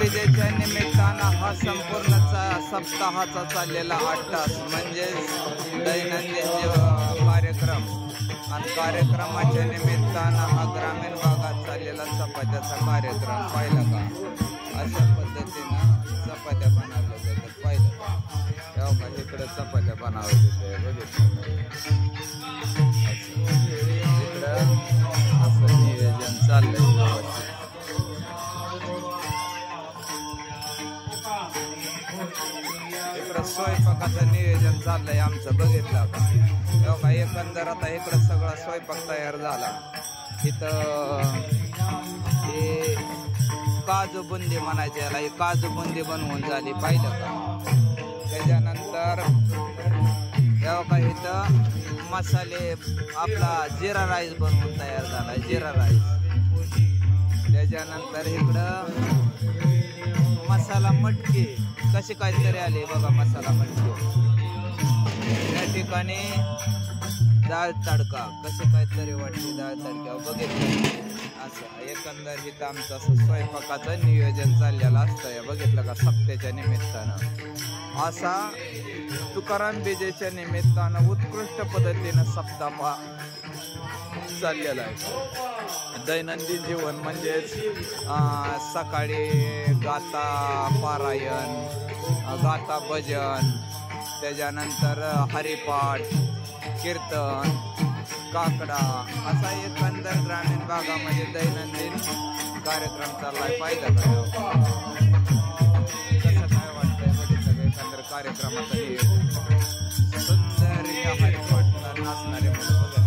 विजेच्या निमित्तानं हा संपूर्ण सप्ताहाचा चाललेला 8 तास म्हणजेच दैनंदिन कार्यक्रम आणि कार्यक्रमाच्या निमित्तानं हा ग्रामीण भागात चाललेला चपात्याचा कार्यक्रम पाहिला का? अशा पद्धतीनं चपात्या बनवल्या जातात पाहिलं का? तेव्हा इकडे चपात्या बनवल्या जातात बघितलं इकडं असं नियोजन चाललंय. स्वयंपाकाचं नियोजन चाललंय आमचं बघितलं का? तेव्हा एकंदर आता इकडं सगळा स्वयंपाक तयार झाला. इथं हे काजू बुंदी म्हणायचे याला, ही काजू बुंदी बनवून झाली पाहिलं का? त्याच्यानंतर तेव्हा का इथं मसाले आपला जिरा राईस बनवून तयार झाला, जिरा राईस. त्याच्यानंतर इकडं मसाला मटकी कशी काहीतरी आली बघा, मसाला मटकी. त्या ठिकाणी डाळ तडका कशी काहीतरी वाटली, डाळ तडक्यावर बघितलं. असं एकंदर इथं आमचं असं स्वयंपाकाचं नियोजन चाललेलं असतं बघितलं का? सप्त्याच्या निमित्तानं असा तुकाराम बीजेच्या निमित्तानं उत्कृष्ट पद्धतीनं सप्ताह चाललेला आहे. दैनंदिन जीवन म्हणजेच सकाळी गाता पारायण, गाता भजन, त्याच्यानंतर हरिपाठ, कीर्तन, काकडा असा एकंदर ग्रामीण भागामध्ये दैनंदिन कार्यक्रम चाललाय पाहिलं का? कसं काय वाटतंय बघितलं एकंदर कार्यक्रमाचं सुंदर हरिपाठ नाचणारे म्हणून बघा.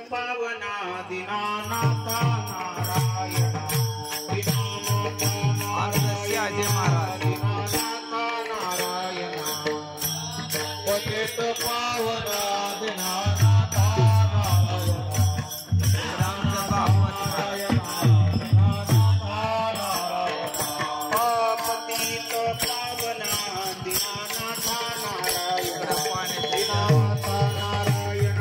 पावना दीनानाथ नारायण, शहाजी महाराज दीनानाथ नारायण, पतित पावना दीनानाथ नारायण, नारायण पतित पावना दीनानाथ नारायण, दीनानाथ नारायण,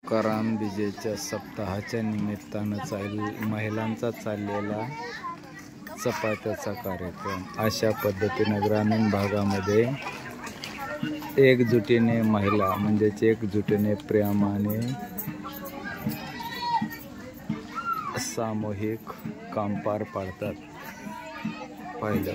तुकाराम बीजेच्या सप्ताहाच्या निमित्तानं महिलांचा चाललेला चपात्याचा कार्यक्रम. अशा पद्धतीनं ग्रामीण भागामध्ये एकजुटीने महिला म्हणजेच एकजुटीने प्रेमाने सामूहिक काम पार पाडतात पाहिलं.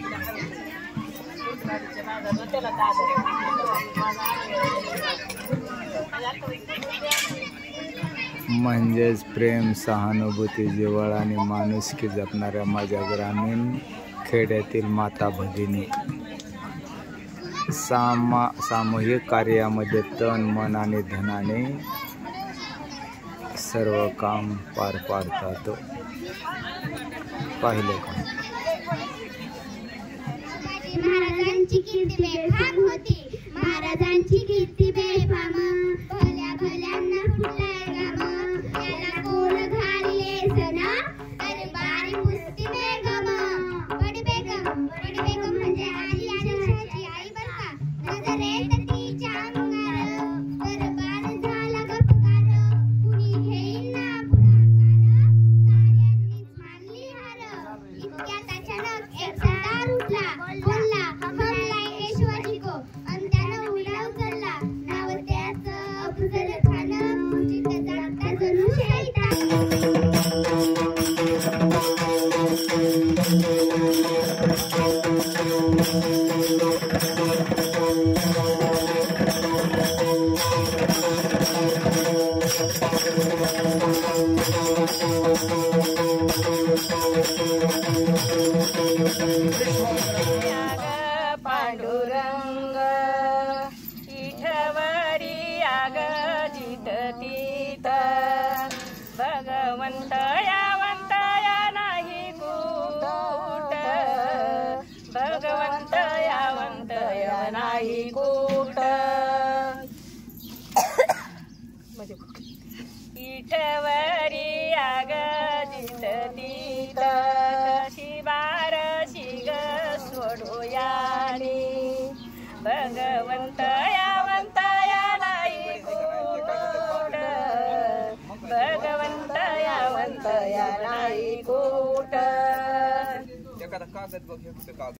म्हणजेच प्रेम, सहानुभूती, जिव्हाळा आणि माणुसकी जपणाऱ्या माझ्या ग्रामीण खेड्यातील माता भगिनी सामूहिक कार्यामध्ये तन, मन आणि धनाने सर्व काम पार पाडतात पाहिलं का? महाराजांची कीर्ती बेफाम होती, महाराजांची कीर्ती बेफाम, भल्या भल्यांना फुटलाय गाम, त्याला कोण घालिले सना, दरबारी पुस्ती बेगम. इतक्यात अचानक एक सरदार उठला, बोलला, हम लाएंगे शिवाजी को. आणि त्यानं उड्या उचलला. नाव त्याचं अफजल खान. जिथं जाता जणू पांडुरंग इठवरी आग जित तीत भगवंत यावंत या नाही कूट भगवंत यावंत या नाही कूट इठवरी आग जित तीत कशी बारशी ग सोडूयानी भगवंत यावंत या नाही कूट भगवंत यावंत या नाही कूट एखादा कागद बघ, कागद